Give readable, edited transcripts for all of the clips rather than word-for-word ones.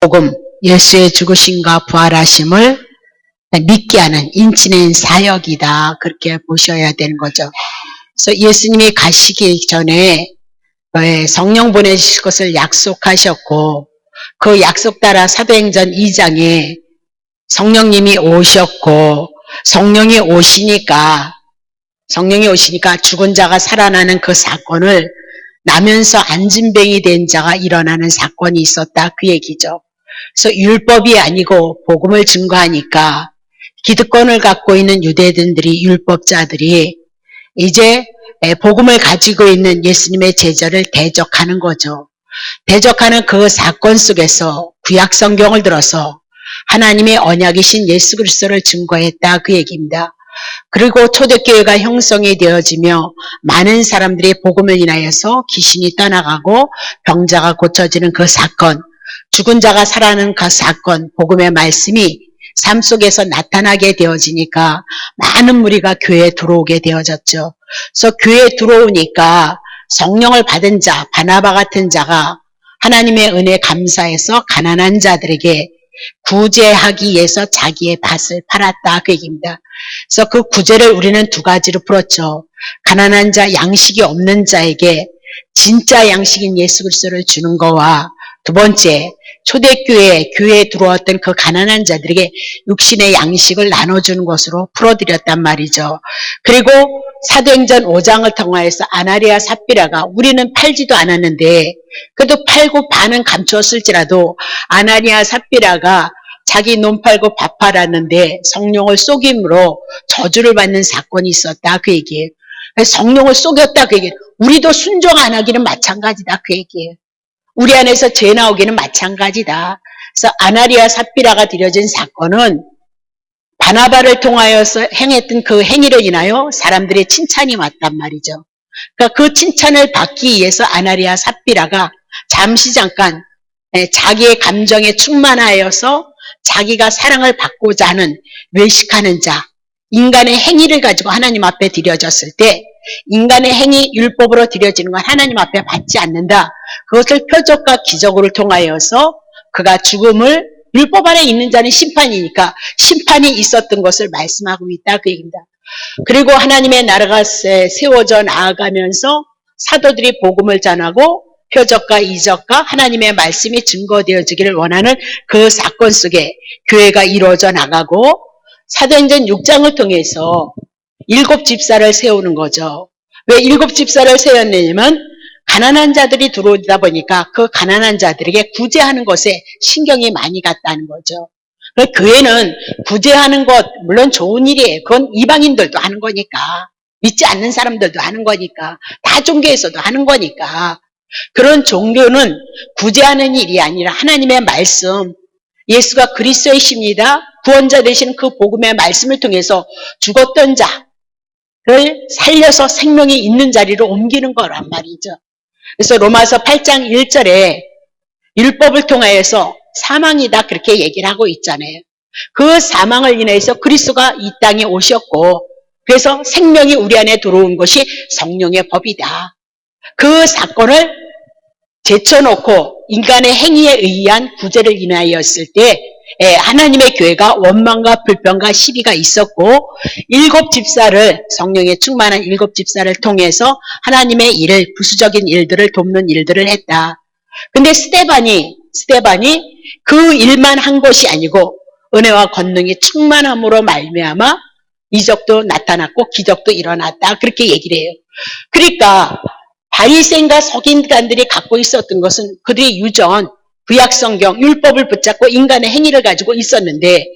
복음, 예수의 죽으심과 부활하심을 믿게 하는 인치는 사역이다. 그렇게 보셔야 되는 거죠. 그래서 예수님이 가시기 전에 성령 보내실 것을 약속하셨고, 그 약속 따라 사도행전 2장에 성령님이 오셨고, 성령이 오시니까 죽은 자가 살아나는 그 사건을 나면서 안진뱅이 된 자가 일어나는 사건이 있었다. 그 얘기죠. 그래서 율법이 아니고 복음을 증거하니까 기득권을 갖고 있는 유대인들이, 율법자들이 이제 복음을 가지고 있는 예수님의 제자를 대적하는 거죠. 대적하는 그 사건 속에서 구약 성경을 들어서 하나님의 언약이신 예수 그리스도를 증거했다. 그 얘기입니다. 그리고 초대교회가 형성이 되어지며 많은 사람들이 복음을 인하여서 귀신이 떠나가고 병자가 고쳐지는 그 사건, 죽은 자가 살아나는 그 사건, 복음의 말씀이 삶 속에서 나타나게 되어지니까 많은 무리가 교회에 들어오게 되어졌죠. 그래서 교회에 들어오니까 성령을 받은 자, 바나바 같은 자가 하나님의 은혜 감사해서 가난한 자들에게 구제하기 위해서 자기의 밭을 팔았다. 그 얘기입니다. 그래서 그 구제를 우리는 두 가지로 풀었죠. 가난한 자, 양식이 없는 자에게 진짜 양식인 예수 그리스도를 주는 거와, 두 번째, 교회에 들어왔던 그 가난한 자들에게 육신의 양식을 나눠주는 것으로 풀어드렸단 말이죠. 그리고 사도행전 5장을 통하여서 아나니아 삽비라가, 우리는 팔지도 않았는데 그래도 팔고 반은 감추었을지라도 아나니아 삽비라가 자기 논 팔고 밥 팔았는데 성령을 속임으로 저주를 받는 사건이 있었다. 그 얘기예요. 성령을 속였다. 그 얘기예요. 우리도 순종 안 하기는 마찬가지다. 그 얘기예요. 우리 안에서 죄 나오기는 마찬가지다. 그래서 아나니아 삽비라가 드려진 사건은 바나바를 통하여서 행했던 그 행위를 인하여 사람들의 칭찬이 왔단 말이죠. 그러니까 그 칭찬을 받기 위해서 아나니아 삽비라가 잠깐 자기의 감정에 충만하여서 자기가 사랑을 받고자 하는 외식하는 자, 인간의 행위를 가지고 하나님 앞에 드려졌을 때, 인간의 행위, 율법으로 드려지는 건 하나님 앞에 받지 않는다. 그것을 표적과 기적을 통하여서 그가 죽음을, 율법 안에 있는 자는 심판이니까 심판이 있었던 것을 말씀하고 있다. 그 얘기입니다. 그리고 하나님의 나라가 세워져 나아가면서 사도들이 복음을 전하고 표적과 이적과 하나님의 말씀이 증거되어지기를 원하는 그 사건 속에 교회가 이루어져 나가고, 사도행전 6장을 통해서 7 집사를 세우는 거죠. 왜 7 집사를 세웠냐면 가난한 자들이 들어오다 보니까 그 가난한 자들에게 구제하는 것에 신경이 많이 갔다는 거죠. 교회는 구제하는 것 물론 좋은 일이에요. 그건 이방인들도 하는 거니까, 믿지 않는 사람들도 하는 거니까, 다 종교에서도 하는 거니까. 그런 종교는 구제하는 일이 아니라 하나님의 말씀, 예수가 그리스도이십니다. 구원자 되신 그 복음의 말씀을 통해서 죽었던 자를 살려서 생명이 있는 자리로 옮기는 거란 말이죠. 그래서 로마서 8장 1절에 율법을 통하여서 사망이다 그렇게 얘기를 하고 있잖아요. 그 사망을 인해서 그리스도가 이 땅에 오셨고, 그래서 생명이 우리 안에 들어온 것이 성령의 법이다. 그 사건을 제쳐놓고 인간의 행위에 의한 구제를 인하였을 때 하나님의 교회가 원망과 불평과 시비가 있었고, 7 집사를, 성령에 충만한 7 집사를 통해서 하나님의 일을, 부수적인 일들을 돕는 일들을 했다. 근데 스데반이 그 일만 한 것이 아니고 은혜와 권능이 충만함으로 말미암아 이적도 나타났고 기적도 일어났다. 그렇게 얘기를 해요. 그러니까 바리새인과 서기관들이 갖고 있었던 것은 그들이 유전, 구약성경, 율법을 붙잡고 인간의 행위를 가지고 있었는데,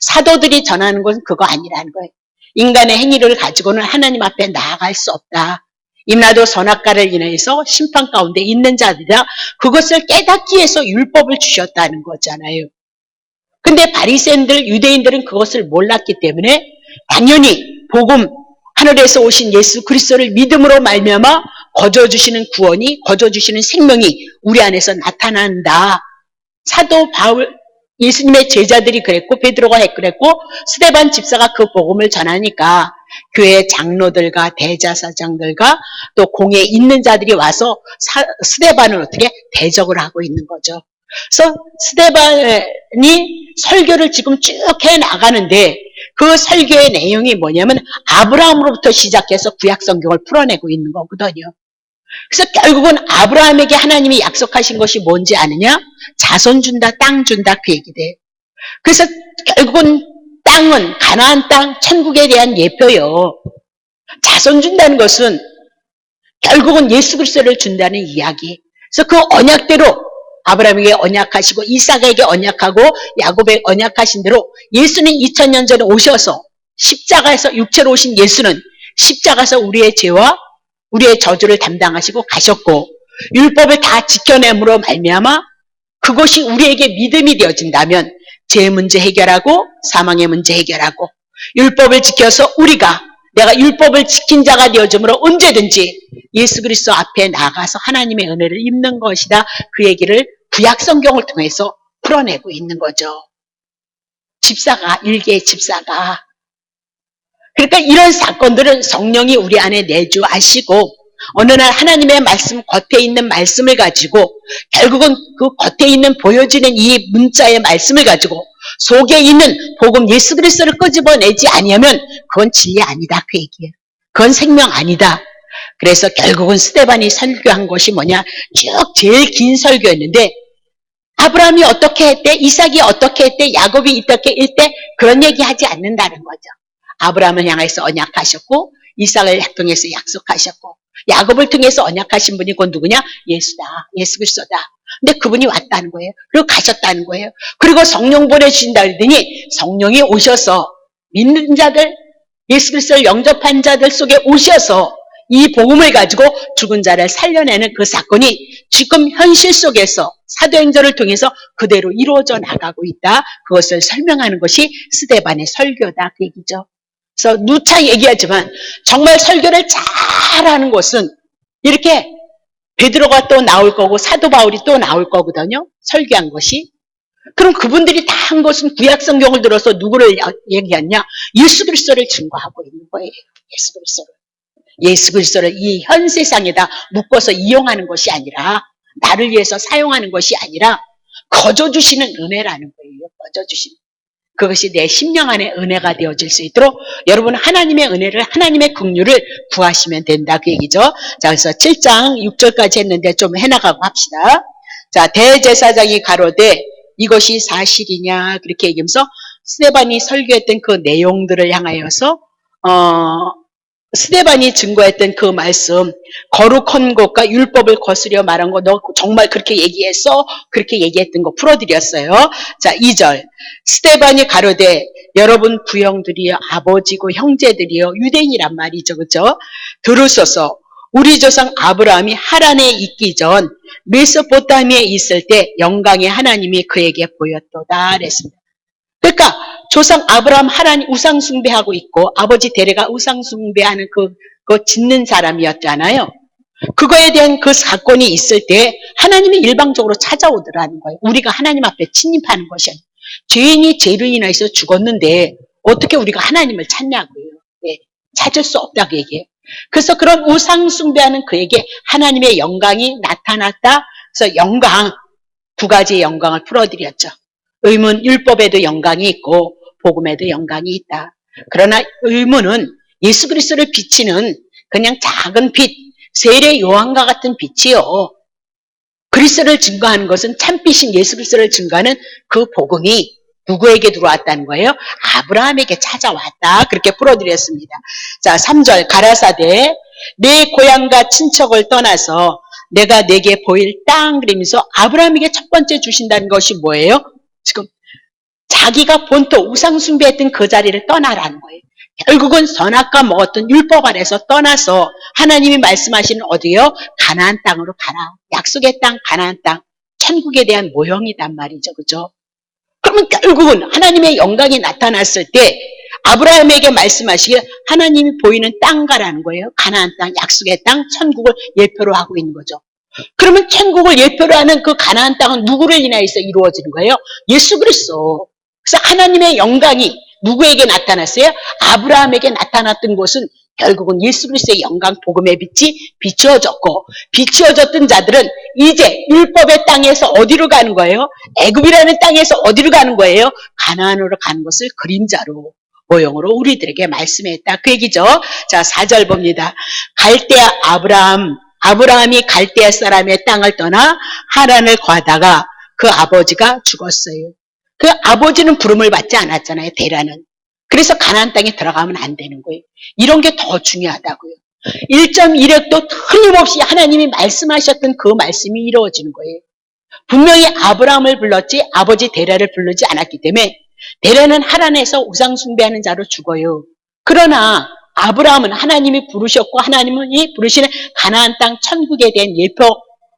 사도들이 전하는 것은 그거 아니라는 거예요. 인간의 행위를 가지고는 하나님 앞에 나아갈 수 없다. 임나도 선악과를 인해서 심판 가운데 있는 자들이라 그것을 깨닫기 위해서 율법을 주셨다는 거잖아요. 근데 바리새인들, 유대인들은 그것을 몰랐기 때문에 당연히 복음, 하늘에서 오신 예수 그리스도를 믿음으로 말미암아 거저주시는 구원이, 거저주시는 생명이 우리 안에서 나타난다. 사도 바울, 예수님의 제자들이 그랬고, 베드로가 그랬고, 스데반 집사가 그 복음을 전하니까 교회 장로들과 대제사장들과 또 공에 있는 자들이 와서 스데반을 어떻게 대적을 하고 있는 거죠. 그래서 스데반이 설교를 지금 쭉 해 나가는데 그 설교의 내용이 뭐냐면 아브라함으로부터 시작해서 구약 성경을 풀어내고 있는 거거든요. 그래서 결국은 아브라함에게 하나님이 약속하신 것이 뭔지 아느냐? 자손 준다, 땅 준다 그 얘기돼요. 그래서 결국은 땅은 가나안 땅, 천국에 대한 예표요. 자손 준다는 것은 결국은 예수 그리스도를 준다는 이야기. 그래서 그 언약대로 아브라함에게 언약하시고 이삭에게 언약하고 야곱에게 언약하신 대로 예수는 2000년 전에 오셔서 십자가에서 육체로 오신 예수는 십자가에서 우리의 죄와 우리의 저주를 담당하시고 가셨고 율법을 다 지켜냄으로 말미암아 그것이 우리에게 믿음이 되어진다면 죄의 문제 해결하고 사망의 문제 해결하고 율법을 지켜서 우리가 내가 율법을 지킨 자가 되어줌으로 언제든지 예수 그리스도 앞에 나가서 하나님의 은혜를 입는 것이다. 그 얘기를 구약 성경을 통해서 풀어내고 있는 거죠. 집사가, 일개의 집사가. 그러니까 이런 사건들은 성령이 우리 안에 내주하시고 어느 날 하나님의 말씀, 겉에 있는 말씀을 가지고 결국은 그 겉에 있는 보여지는 이 문자의 말씀을 가지고 속에 있는 복음 예수 그리스도를 끄집어내지 아니하면 그건 진리 아니다 그 얘기예요. 그건 생명 아니다. 그래서 결국은 스데반이 설교한 것이 뭐냐? 쭉 제일 긴 설교였는데 아브라함이 어떻게 했대? 이삭이 어떻게 했대? 야곱이 어떻게 했대? 그런 얘기하지 않는다는 거죠. 아브라함을 향해서 언약하셨고 이삭을 통해서 약속하셨고 야곱을 통해서 언약하신 분이 곧 누구냐? 예수다. 예수 그리스도다. 근데 그분이 왔다는 거예요. 그리고 가셨다는 거예요. 그리고 성령 보내주신다 그러더니 성령이 오셔서 믿는 자들, 예수 그리스도를 영접한 자들 속에 오셔서 이 복음을 가지고 죽은 자를 살려내는 그 사건이 지금 현실 속에서 사도행전을 통해서 그대로 이루어져 나가고 있다. 그것을 설명하는 것이 스데반의 설교다. 그 얘기죠. 그래서 누차 얘기하지만 정말 설교를 잘하는 곳은 이렇게 베드로가 또 나올 거고 사도 바울이 또 나올 거거든요. 설교한 것이. 그럼 그분들이 다 한 것은 구약 성경을 들어서 누구를 얘기했냐? 예수 그리스도를 증거하고 있는 거예요. 예수 그리스도를. 예수 그리스도를 이 현 세상에다 묶어서 이용하는 것이 아니라 나를 위해서 사용하는 것이 아니라 거저주시는 은혜라는 거예요. 거저주시는. 그것이 내 심령 안에 은혜가 되어질 수 있도록 여러분 하나님의 은혜를 하나님의 긍휼을 구하시면 된다 그 얘기죠. 자, 그래서 7장 6절까지 했는데 좀 해나가고 합시다. 자, 대제사장이 가로되 이것이 사실이냐 그렇게 얘기하면서 스데반이 설교했던 그 내용들을 향하여서 스데반이 증거했던 그 말씀, 거룩한 것과 율법을 거스려 말한 거 너 정말 그렇게 얘기했어? 그렇게 얘기했던 거 풀어드렸어요. 자, 2절. 스데반이 가로되 여러분 부형들이여 아버지고 형제들이여 유대인이란 말이죠. 그죠? 들으소서. 우리 조상 아브라함이 하란에 있기 전 메소포타미아에 있을 때 영광의 하나님이 그에게 보였도다 그랬습니다. 그러니까 조상 아브라함 하나님 우상 숭배하고 있고 아버지 데레가 우상 숭배하는 그 짓는 사람이었잖아요. 그거에 대한 그 사건이 있을 때 하나님이 일방적으로 찾아오더라는 거예요. 우리가 하나님 앞에 침입하는 것이 아니에요. 죄인이 죄로 인해서 죽었는데 어떻게 우리가 하나님을 찾냐고요. 네, 찾을 수 없다고 얘기해요. 그래서 그런 우상 숭배하는 그에게 하나님의 영광이 나타났다. 그래서 영광, 두 가지의 영광을 풀어드렸죠. 의문, 율법에도 영광이 있고 복음에도 영광이 있다. 그러나 의문은 예수 그리스도를 비치는 그냥 작은 빛, 세례 요한과 같은 빛이요. 그리스도를 증거하는 것은 참빛인 예수 그리스도를 증거하는 그 복음이 누구에게 들어왔다는 거예요? 아브라함에게 찾아왔다. 그렇게 풀어드렸습니다. 자, 3절 가라사대 내 고향과 친척을 떠나서 내가 내게 보일 땅 그러면서 아브라함에게 첫 번째 주신다는 것이 뭐예요? 지금 자기가 본토 우상 숭배했던 그 자리를 떠나라는 거예요. 결국은 선악과 먹었던 율법 아래서 떠나서 하나님이 말씀하시는 어디요? 가나안 땅으로 가라. 약속의 땅, 가나안 땅. 천국에 대한 모형이단 말이죠. 그죠? 그러면 결국은 하나님의 영광이 나타났을 때 아브라함에게 말씀하시길 하나님이 보이는 땅 가라는 거예요. 가나안 땅, 약속의 땅, 천국을 예표로 하고 있는 거죠. 그러면 천국을 예표로 하는 그 가나안 땅은 누구를 인하여서 이루어지는 거예요? 예수 그리스도. 그래서 하나님의 영광이 누구에게 나타났어요? 아브라함에게 나타났던 것은 결국은 예수 그리스도의 영광 복음의 빛이 비추어졌고, 비추어졌던 자들은 이제 율법의 땅에서 어디로 가는 거예요? 애굽이라는 땅에서 어디로 가는 거예요? 가나안으로 가는 것을 그림자로 모형으로 우리들에게 말씀했다, 그 얘기죠. 자, 4절 봅니다. 갈대아 아브라함이 갈대아 사람의 땅을 떠나 하란을 가다가 그 아버지가 죽었어요. 그 아버지는 부름을 받지 않았잖아요, 데라는. 그래서 가나안 땅에 들어가면 안 되는 거예요. 이런 게 더 중요하다고요. 1.1획도 틀림없이 하나님이 말씀하셨던 그 말씀이 이루어지는 거예요. 분명히 아브라함을 불렀지 아버지 데라를 부르지 않았기 때문에 데라는 하란에서 우상 숭배하는 자로 죽어요. 그러나 아브라함은 하나님이 부르셨고 하나님이 부르시는 가나안 땅 천국에 대한 예표,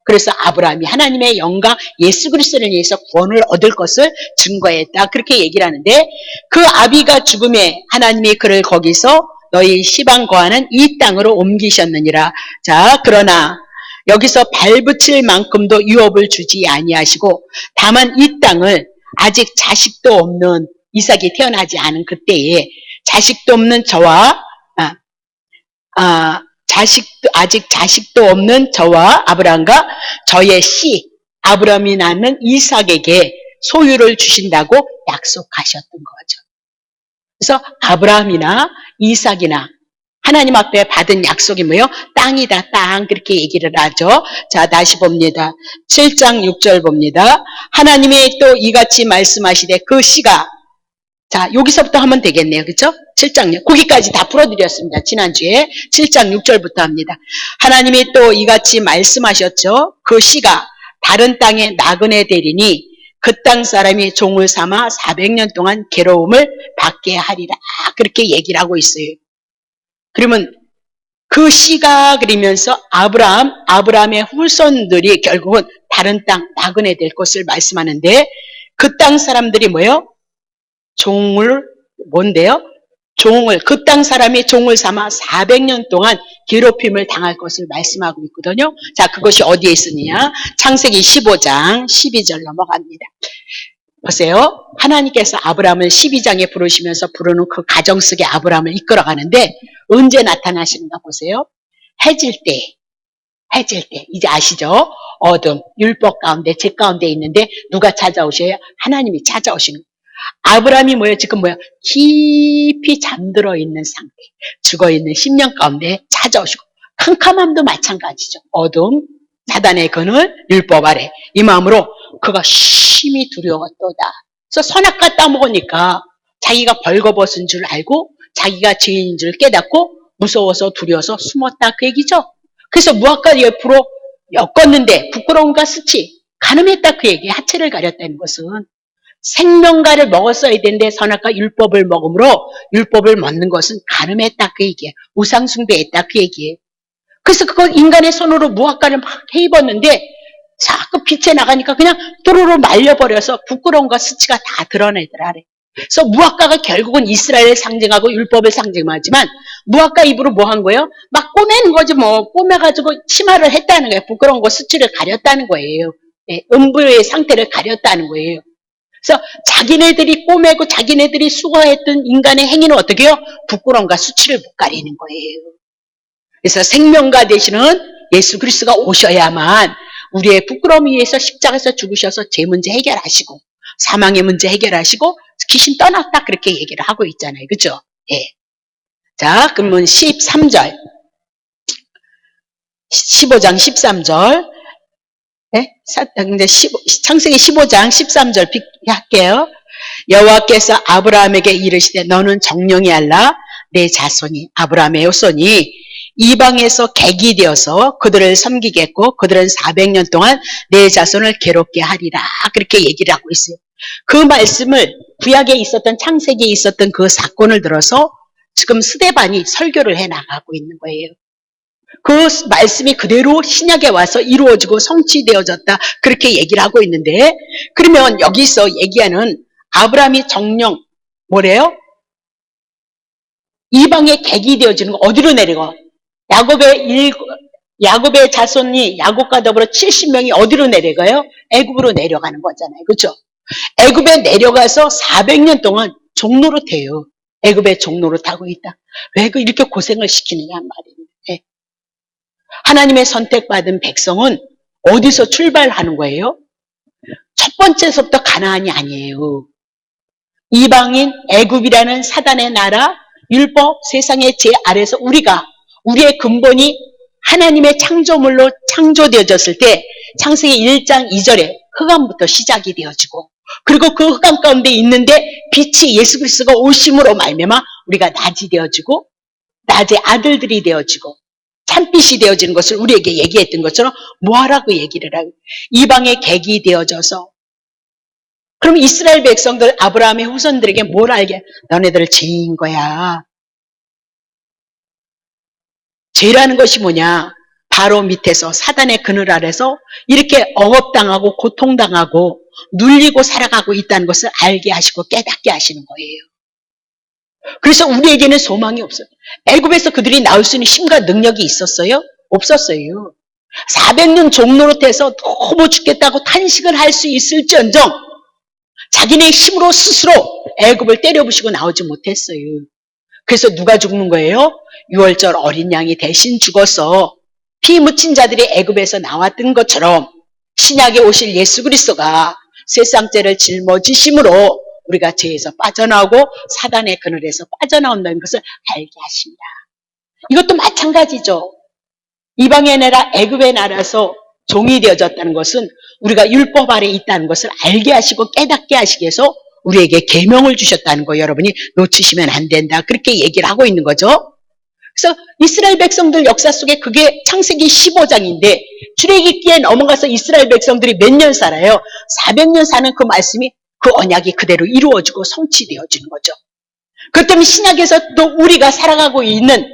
그래서 아브라함이 하나님의 영광 예수 그리스도를 위해서 구원을 얻을 것을 증거했다, 그렇게 얘기를 하는데, 그 아비가 죽음에 하나님이 그를 거기서 너희 시방 거하는 이 땅으로 옮기셨느니라. 자, 그러나 여기서 발붙일 만큼도 유업을 주지 아니하시고 다만 이 땅을 아직 자식도 없는 이삭이 태어나지 않은 그때에 자식도 없는 저와 아직 자식도 없는 저와 아브라함과 저의 씨 아브라함이 낳는 이삭에게 소유를 주신다고 약속하셨던 거죠. 그래서 아브라함이나 이삭이나 하나님 앞에 받은 약속이 뭐예요? 땅이다, 땅, 그렇게 얘기를 하죠. 자, 다시 봅니다. 7장 6절 봅니다. 하나님이 또 이같이 말씀하시되 그 씨가, 자, 여기서부터 하면 되겠네요. 그렇죠? 7장, 거기까지 다 풀어드렸습니다. 지난주에 7장 6절부터 합니다. 하나님이 또 이같이 말씀하셨죠. 그 씨가 다른 땅에 나그네 되리니 그 땅 사람이 종을 삼아 400년 동안 괴로움을 받게 하리라, 그렇게 얘기를 하고 있어요. 그러면 그 씨가 그리면서 아브라함의 후손들이 결국은 다른 땅 나그네 될 것을 말씀하는데, 그 땅 사람들이 뭐예요? 뭔데요? 그 땅 사람이 종을 삼아 400년 동안 괴롭힘을 당할 것을 말씀하고 있거든요. 자, 그것이 어디에 있으냐? 창세기 15장 12절 넘어갑니다. 보세요. 하나님께서 아브라함을 12장에 부르시면서 부르는 그 가정 속에 아브라함을 이끌어가는데 언제 나타나시는가 보세요. 해질 때. 이제 아시죠? 어둠, 율법 가운데, 죄 가운데 있는데 누가 찾아오셔요? 하나님이 찾아오시는 거예요. 아브라함이 뭐예요? 지금 뭐예요? 깊이 잠들어 있는 상태, 죽어있는 심령 가운데 찾아오시고, 캄캄함도 마찬가지죠. 어둠, 사단의 그늘, 율법 아래 이 마음으로 그가 심히 두려웠도다. 그래서 선악과 따먹으니까 자기가 벌거벗은 줄 알고 자기가 죄인인 줄 깨닫고 무서워서 두려워서 숨었다, 그 얘기죠. 그래서 무화과 옆으로 엮었는데 부끄러움과 수치, 가늠했다, 그 얘기. 하체를 가렸다는 것은 생명과를 먹었어야 되는데 선악과 율법을 먹음으로 율법을 먹는 것은 가늠했다, 그 얘기예요. 우상숭배했다, 그 얘기예요. 그래서 그걸 인간의 손으로 무화과를 막 해입었는데 자꾸 빛에 나가니까 그냥 또로로 말려버려서 부끄러움과 수치가 다 드러내더라. 그래서 무화과가 결국은 이스라엘을 상징하고 율법을 상징하지만 무화과 입으로 뭐 한 거예요? 막 꼬매는 거지 뭐. 꼬매가지고 치마를 했다는 거예요. 부끄러움과 수치를 가렸다는 거예요. 음부의 상태를 가렸다는 거예요. 그래서 자기네들이 꼬매고 자기네들이 수고했던 인간의 행위는 어떻게 해요? 부끄러움과 수치를 못 가리는 거예요. 그래서 생명가 되시는 예수 그리스도가 오셔야만 우리의 부끄러움 위해서 십자가에서 죽으셔서 죄 문제 해결하시고 사망의 문제 해결하시고 귀신 떠났다, 그렇게 얘기를 하고 있잖아요. 그죠? 예. 자, 그러면 13절. 15장 13절. 예? 창세기 15장 13절 할게요. 여호와께서 아브라함에게 이르시되 너는 정령이 알라 내 자손이, 아브라함의 후손이 이방에서 객이 되어서 그들을 섬기겠고 그들은 400년 동안 내 자손을 괴롭게 하리라, 그렇게 얘기를 하고 있어요. 그 말씀을 구약에 있었던, 창세기에 있었던 그 사건을 들어서 지금 스데반이 설교를 해나가고 있는 거예요. 그 말씀이 그대로 신약에 와서 이루어지고 성취되어졌다, 그렇게 얘기를 하고 있는데, 그러면 여기서 얘기하는 아브라함이 정령 뭐래요? 이방의 객이 되어지는 거, 어디로 내려가? 야곱의 자손이 야곱과 더불어 70명이 어디로 내려가요? 애굽으로 내려가는 거잖아요. 그렇죠? 애굽에 내려가서 400년 동안 종노릇해요. 애굽의 종로로 타고 있다. 왜 이렇게 고생을 시키느냐 말입니다. 하나님의 선택받은 백성은 어디서 출발하는 거예요? 첫 번째서부터 가나안이 아니에요. 이방인 애굽이라는 사단의 나라, 율법, 세상의 제 아래서 우리의 근본이 하나님의 창조물로 창조되어졌을 때 창세기 1장 2절에 흑암부터 시작이 되어지고, 그리고 그 흑암 가운데 있는데 빛이 예수 그리스도가 오심으로 말미암아 우리가 낮이 되어지고 낮의 아들들이 되어지고 참빛이 되어지는 것을 우리에게 얘기했던 것처럼 뭐하라고 얘기를 하고 이방의 객이 되어져서, 그럼 이스라엘 백성들 아브라함의 후손들에게 뭘 알게? 너네들 죄인 거야. 죄라는 것이 뭐냐? 바로 밑에서 사단의 그늘 아래서 이렇게 억압당하고 고통당하고 눌리고 살아가고 있다는 것을 알게 하시고 깨닫게 하시는 거예요. 그래서 우리에게는 소망이 없어요. 애굽에서 그들이 나올 수 있는 힘과 능력이 있었어요? 없었어요. 400년 종노릇해서 너무 죽겠다고 탄식을 할 수 있을지언정 자기네 힘으로 스스로 애굽을 때려부시고 나오지 못했어요. 그래서 누가 죽는 거예요? 유월절 어린 양이 대신 죽어서 피 묻힌 자들이 애굽에서 나왔던 것처럼 신약에 오실 예수 그리스도가 세상 죄를 짊어지심으로 우리가 죄에서 빠져나오고 사단의 그늘에서 빠져나온다는 것을 알게 하십니다. 이것도 마찬가지죠. 이방의 나라 애굽의 나라에서 종이 되어졌다는 것은 우리가 율법 아래 있다는 것을 알게 하시고 깨닫게 하시기 위해서 우리에게 계명을 주셨다는 거 여러분이 놓치시면 안 된다. 그렇게 얘기를 하고 있는 거죠. 그래서 이스라엘 백성들 역사 속에 그게 창세기 15장인데 출애굽기에 넘어가서 이스라엘 백성들이 몇 년 살아요? 400년 사는 그 말씀이 그 언약이 그대로 이루어지고 성취되어지는 거죠. 그렇기 때문에 신약에서 또 우리가 살아가고 있는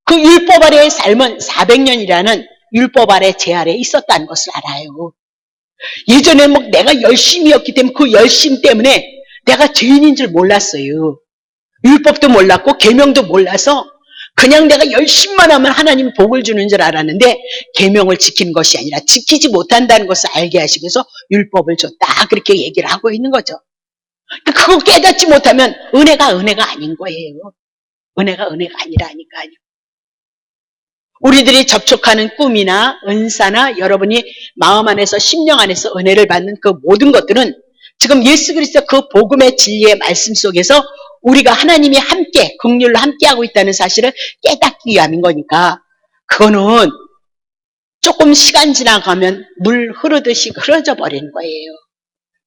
그 율법 아래의 삶은 400년이라는 율법 아래 제 아래에 있었다는 것을 알아요. 예전에 뭐 내가 열심이었기 때문에 그 열심 때문에 내가 죄인인 줄 몰랐어요. 율법도 몰랐고 계명도 몰라서 그냥 내가 열심만 하면 하나님 복을 주는 줄 알았는데 계명을 지키는 것이 아니라 지키지 못한다는 것을 알게 하시기 위해서 율법을 줬다. 그렇게 얘기를 하고 있는 거죠. 그거 깨닫지 못하면 은혜가 아닌 거예요. 은혜가 아니라니까요. 우리들이 접촉하는 꿈이나 은사나 여러분이 마음 안에서 심령 안에서 은혜를 받는 그 모든 것들은 지금 예수 그리스도 그 복음의 진리의 말씀 속에서 우리가 하나님이 함께 긍휼로 함께하고 있다는 사실을 깨닫기 위함인 거니까 그거는 조금 시간 지나가면 물 흐르듯이 흐려져 버리는 거예요.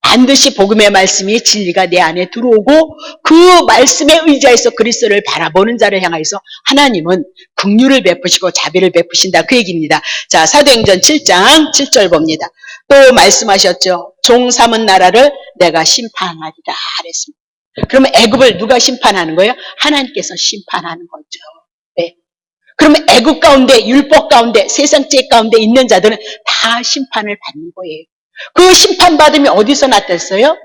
반드시 복음의 말씀이 진리가 내 안에 들어오고 그 말씀에 의지해서 그리스도를 바라보는 자를 향해서 하나님은 긍휼을 베푸시고 자비를 베푸신다. 그 얘기입니다. 자, 사도행전 7장 7절 봅니다. 또 말씀하셨죠. 종 삼은 나라를 내가 심판하리라 그랬습니다. 그러면 애굽을 누가 심판하는 거예요? 하나님께서 심판하는 거죠. 네. 그러면 애굽 가운데 율법 가운데 세상죄 가운데 있는 자들은 다 심판을 받는 거예요. 그 심판받음이 어디서 나타났어요?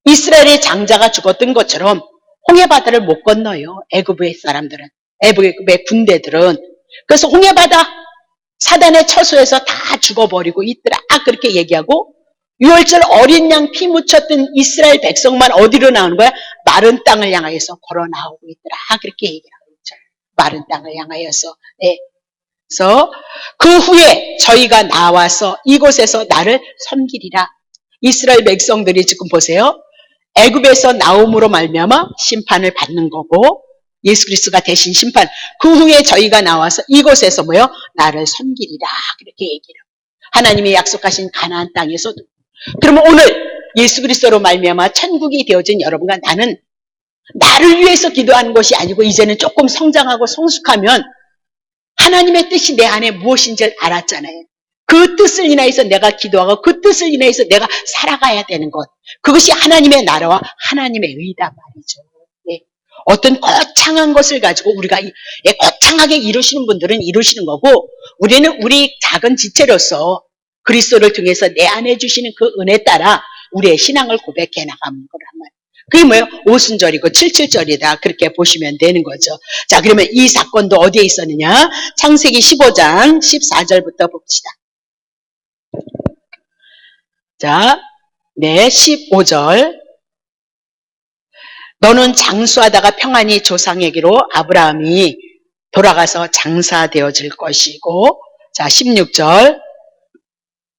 이스라엘의 장자가 죽었던 것처럼 홍해바다를 못 건너요. 애굽의 사람들은. 애굽의 군대들은. 그래서 홍해바다 사단의 처소에서 다 죽어버리고 있더라. 그렇게 얘기하고 유월절 어린 양 피 묻혔던 이스라엘 백성만 어디로 나오는 거야? 마른 땅을 향하여서 걸어 나오고 있더라. 그렇게 얘기하고 있죠. 마른 땅을 향하여서. 네. 그래서 그 후에 저희가 나와서 이곳에서 나를 섬기리라. 이스라엘 백성들이 지금 보세요. 애굽에서 나옴으로 말미암아 심판을 받는 거고 예수 그리스도가 대신 심판. 그 후에 저희가 나와서 이곳에서 뭐요? 나를 섬기리라. 그렇게 얘기를. 하나님이 약속하신 가나안 땅에서도. 그러면 오늘 예수 그리스도로 말미암아 천국이 되어진 여러분과 나는 나를 위해서 기도하는 것이 아니고 이제는 조금 성장하고 성숙하면 하나님의 뜻이 내 안에 무엇인지 알았잖아요. 그 뜻을 인하여서 내가 기도하고 그 뜻을 인하여서 내가 살아가야 되는 것. 그것이 하나님의 나라와 하나님의 의다 말이죠. 네. 어떤 거창한 것을 가지고 우리가 거창하게 이루시는 분들은 이루시는 거고 우리는 우리 작은 지체로서 그리스도를 통해서 내 안에 주시는 그 은혜 따라 우리의 신앙을 고백해 나가는 거란 말이에요. 그게 뭐예요? 오순절이고 77절이다. 그렇게 보시면 되는 거죠. 자, 그러면 이 사건도 어디에 있었느냐? 창세기 15장 14절부터 봅시다. 자, 네, 15절. 너는 장수하다가 평안히 조상에게로 아브라함이 돌아가서 장사되어질 것이고, 자, 16절.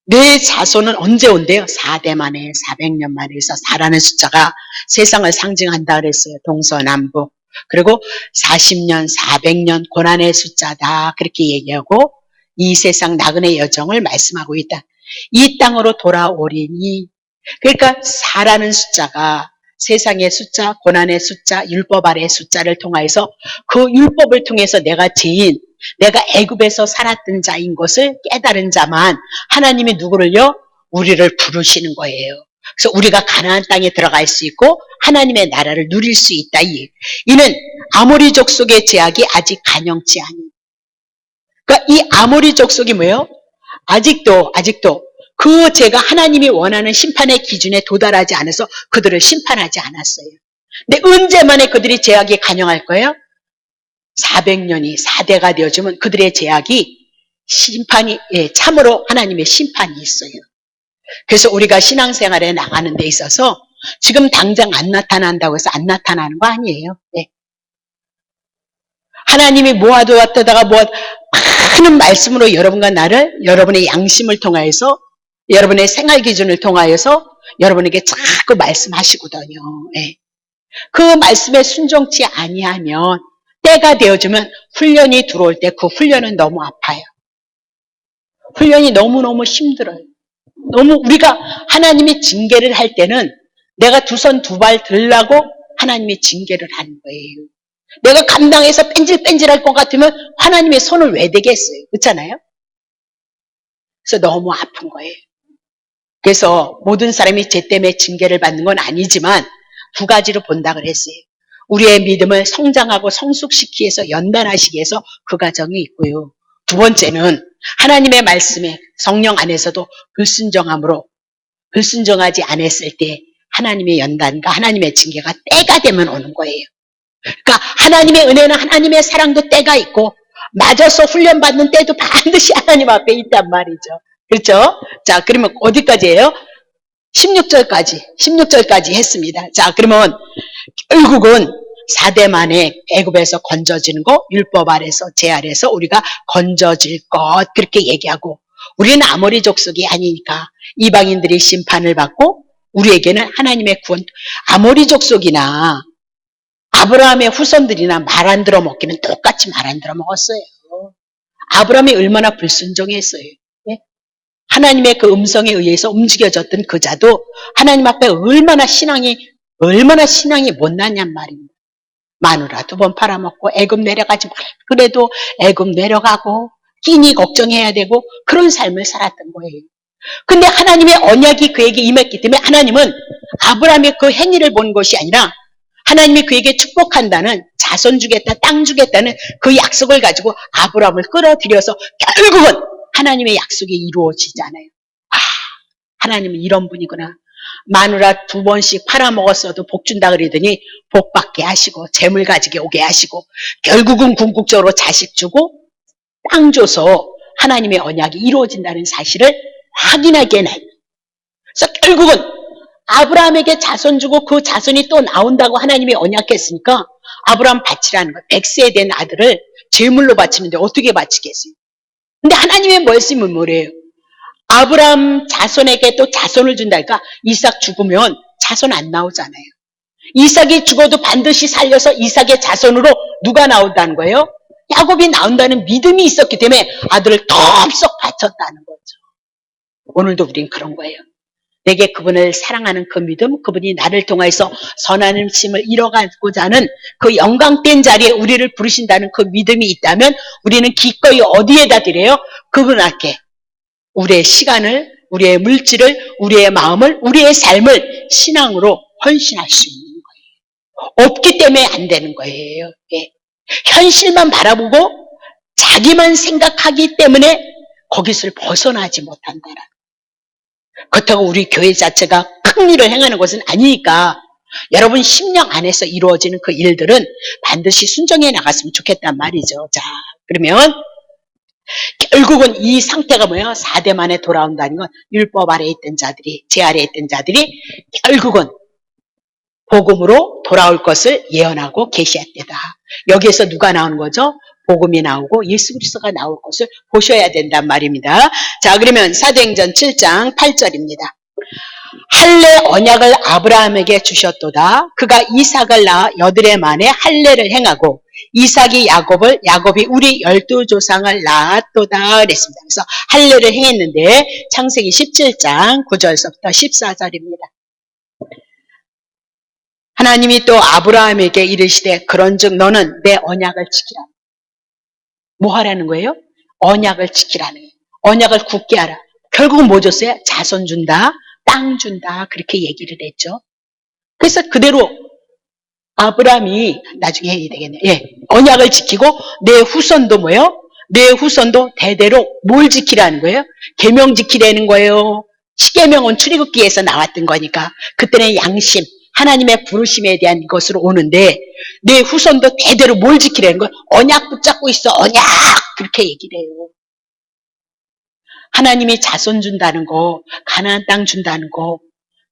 내 자손은 언제 온대요? 4대 만에, 400년 만에. 해서 4라는 숫자가 세상을 상징한다 그랬어요. 동서남북. 그리고 40년, 400년 고난의 숫자다. 그렇게 얘기하고 이 세상 나그네 여정을 말씀하고 있다. 이 땅으로 돌아오리니. 그러니까 4라는 숫자가 세상의 숫자, 고난의 숫자, 율법 아래의 숫자를 통해서 그 율법을 통해서 내가 죄인, 내가 애굽에서 살았던 자인 것을 깨달은 자만 하나님이 누구를요? 우리를 부르시는 거예요. 그래서 우리가 가나안 땅에 들어갈 수 있고 하나님의 나라를 누릴 수 있다. 이는 아모리 족속의 제약이 아직 간영치 않은. 그러니까 이 아모리 족속이 뭐예요? 아직도 그 죄가 하나님이 원하는 심판의 기준에 도달하지 않아서 그들을 심판하지 않았어요. 근데 언제 만에 그들이 제약이 간영할 거예요? 400년이 4대가 되어지면 그들의 제약이 심판이, 참으로 하나님의 심판이 있어요. 그래서 우리가 신앙생활에 나가는 데 있어서 지금 당장 안 나타난다고 해서 안 나타나는 거 아니에요. 네. 하나님이 모아두었다가 많은 말씀으로 여러분과 나를, 여러분의 양심을 통하여서, 여러분의 생활 기준을 통하여서 여러분에게 자꾸 말씀하시거든요. 네. 그 말씀에 순종치 아니하면 때가 되어주면 훈련이 들어올 때 그 훈련은 너무 아파요. 훈련이 너무너무 힘들어요. 너무 우리가 하나님이 징계를 할 때는 내가 두 손 두 발 들라고 하나님이 징계를 하는 거예요. 내가 감당해서 뺀질뺀질할 것 같으면 하나님의 손을 왜 대겠어요? 그렇잖아요? 그래서 너무 아픈 거예요. 그래서 모든 사람이 죄 때문에 징계를 받는 건 아니지만 두 가지로 본다 그랬어요. 우리의 믿음을 성장하고 성숙시키기 위해서 연단하시기 위해서 그 과정이 있고요. 두 번째는 하나님의 말씀에 성령 안에서도 불순종하지 않았을 때 하나님의 연단과 하나님의 징계가 때가 되면 오는 거예요. 그러니까 하나님의 은혜는 하나님의 사랑도 때가 있고 맞아서 훈련받는 때도 반드시 하나님 앞에 있단 말이죠. 그렇죠? 자, 그러면 어디까지예요? 16절까지 했습니다. 자, 그러면 결국은 4대 만에 애굽에서 건져지는 거, 율법 아래서, 제 아래서 우리가 건져질 것, 그렇게 얘기하고, 우리는 아모리 족속이 아니니까 이방인들이 심판을 받고 우리에게는 하나님의 구원. 아모리 족속이나 아브라함의 후손들이나 말 안 들어 먹기는 똑같이 말 안 들어 먹었어요. 아브라함이 얼마나 불순종했어요. 예? 하나님의 그 음성에 의해서 움직여졌던 그 자도 하나님 앞에 얼마나 신앙이 못났냔 말입니다. 마누라 2번 팔아먹고 애굽 내려가지 말. 그래도 애굽 내려가고 끼니 걱정해야 되고 그런 삶을 살았던 거예요. 근데 하나님의 언약이 그에게 임했기 때문에 하나님은 아브라함의 그 행위를 본 것이 아니라 하나님이 그에게 축복한다는, 자손 주겠다, 땅 주겠다는 그 약속을 가지고 아브라함을 끌어들여서 결국은 하나님의 약속이 이루어지잖아요. 아, 하나님은 이런 분이구나. 마누라 2번씩 팔아먹었어도 복 준다 그러더니 복 받게 하시고 재물 가지게 오게 하시고 결국은 궁극적으로 자식 주고 땅 줘서 하나님의 언약이 이루어진다는 사실을 확인하게 해놔요. 그래서 결국은 아브라함에게 자손 주고 그 자손이 또 나온다고 하나님이 언약했으니까 아브라함 바치라는 거예요. 100세 된 아들을 제물로 바치는데 어떻게 바치겠어요? 근데 하나님의 말씀은 뭐래요? 아브라함 자손에게 또 자손을 준다니까 이삭 죽으면 자손 안 나오잖아요. 이삭이 죽어도 반드시 살려서 이삭의 자손으로 누가 나온다는 거예요? 야곱이 나온다는 믿음이 있었기 때문에 아들을 덥석 바쳤다는 거죠. 오늘도 우린 그런 거예요. 내게 그분을 사랑하는 그 믿음, 그분이 나를 통해서 선한 음식을 이뤄가고자 하는 그 영광된 자리에 우리를 부르신다는 그 믿음이 있다면 우리는 기꺼이 어디에다 드려요? 그분 앞에 우리의 시간을, 우리의 물질을, 우리의 마음을, 우리의 삶을 신앙으로 헌신할 수 있는 거예요. 없기 때문에 안 되는 거예요. 예. 현실만 바라보고 자기만 생각하기 때문에 거기서 벗어나지 못한다라는. 그렇다고 우리 교회 자체가 큰 일을 행하는 것은 아니니까 여러분 심령 안에서 이루어지는 그 일들은 반드시 순종해 나갔으면 좋겠단 말이죠. 자, 그러면 결국은 이 상태가 뭐예요? 4대 만에 돌아온다는 건 율법 아래에 있던 자들이, 제 아래에 있던 자들이 결국은 복음으로 돌아올 것을 예언하고 계시했대다. 여기에서 누가 나오는 거죠? 복음이 나오고 예수 그리스도가 나올 것을 보셔야 된단 말입니다. 자, 그러면 사도행전 7장 8절입니다. 할례 언약을 아브라함에게 주셨도다. 그가 이삭을 낳아 여드레 만에 할례를 행하고 이삭이 야곱을, 야곱이 우리 12조상을 낳았도다 그랬습니다. 그래서 할례를 행했는데 창세기 17장 9절서부터 14절입니다. 하나님이 또 아브라함에게 이르시되 그런즉 너는 내 언약을 지키라. 뭐 하라는 거예요? 언약을 지키라는 거예요. 언약을 굳게 하라. 결국은 뭐 줬어요? 자손 준다, 땅 준다, 그렇게 얘기를 했죠. 그래서 그대로 아브라함이 나중에 해야 되겠네요. 예, 언약을 지키고 내 후손도 뭐예요? 내 후손도 대대로 뭘 지키라는 거예요? 계명 지키라는 거예요. 십계명은 출애굽기에서 나왔던 거니까 그때는 양심, 하나님의 부르심에 대한 것으로 오는데 내 후손도 대대로 뭘 지키라는 거예요? 언약 붙잡고 있어. 언약! 그렇게 얘기를 해요. 하나님이 자손 준다는 거, 가나안 땅 준다는 거,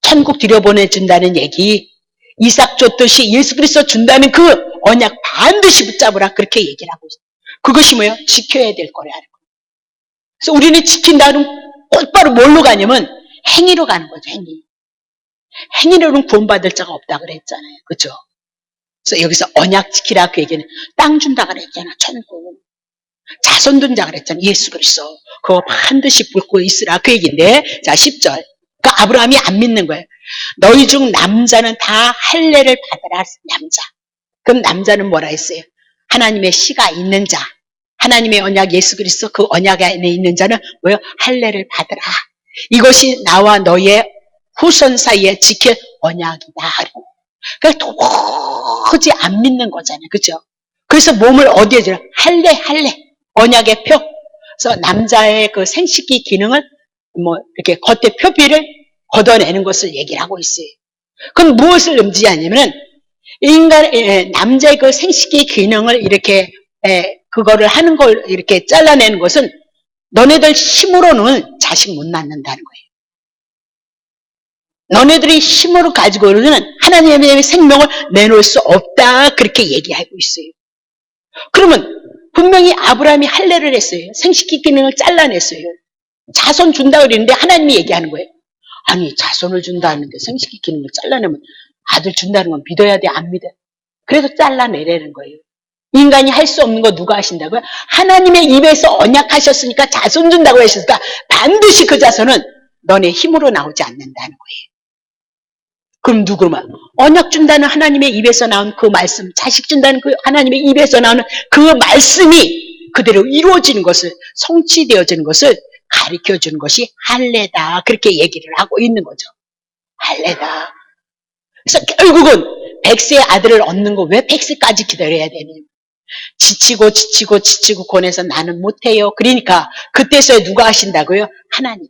천국 들여보내준다는 얘기, 이삭 줬듯이 예수 그리스도 준다는 그 언약 반드시 붙잡으라 그렇게 얘기를 하고 있어요. 그것이 뭐예요? 지켜야 될 거라는 거예요. 그래서 우리는 지킨다는 곧바로 뭘로 가냐면 행위로 가는 거죠. 행위. 행위로는 구원받을 자가 없다 그랬잖아요. 그렇죠? 그래서 여기서 언약 지키라 그 얘기는 땅 준다 그랬잖아. 천국. 자손 준다 그랬잖아. 예수 그리스도. 그거 반드시 붙고 있으라 그 얘기인데 자 10절. 그러니까 아브라함이 안 믿는 거예요. 너희 중 남자는 다 할례를 받으라. 남자. 그럼 남자는 뭐라 했어요? 하나님의 씨가 있는 자. 하나님의 언약 예수 그리스도 그 언약 안에 있는 자는 뭐예요? 할례를 받으라. 이것이 나와 너의 후손 사이에 지킬 언약이다. 그러니까 도무지 안 믿는 거잖아요. 그죠? 그래서 몸을 어디에 주라? 할례. 언약의 표. 그래서 남자의 그 생식기 기능을 뭐 이렇게 겉에 표피를 걷어내는 것을 얘기를 하고 있어요. 그럼 무엇을 의미하냐면은 남자의 그 생식기 기능을 이렇게 그거를 하는 걸 이렇게 잘라내는 것은 너네들 힘으로는 자식 못 낳는다는 거예요. 너네들이 힘으로 가지고는 하나님의 생명을 내놓을 수 없다. 그렇게 얘기하고 있어요. 그러면 분명히 아브라함이 할례를 했어요. 생식기 기능을 잘라냈어요. 자손 준다 그랬는데 하나님이 얘기하는 거예요. 아니 자손을 준다는데 생식기 기능을 잘라내면 아들 준다는 건 믿어야 돼? 안 믿어? 그래도 잘라내라는 거예요. 인간이 할 수 없는 거 누가 하신다고요? 하나님의 입에서 언약하셨으니까 자손 준다고 하셨으니까 반드시 그 자손은 너네 힘으로 나오지 않는다는 거예요. 그럼 누구만? 언약 준다는 하나님의 입에서 나온 그 말씀, 자식 준다는 그 하나님의 입에서 나오는 그 말씀이 그대로 이루어지는 것을, 성취되어지는 것을 가르쳐주는 것이 할례다. 그렇게 얘기를 하고 있는 거죠. 할례다. 그래서 결국은 100세의 아들을 얻는 거 왜 100세까지 기다려야 되니? 지치고 권해서 나는 못해요. 그러니까 그때서야 누가 하신다고요? 하나님.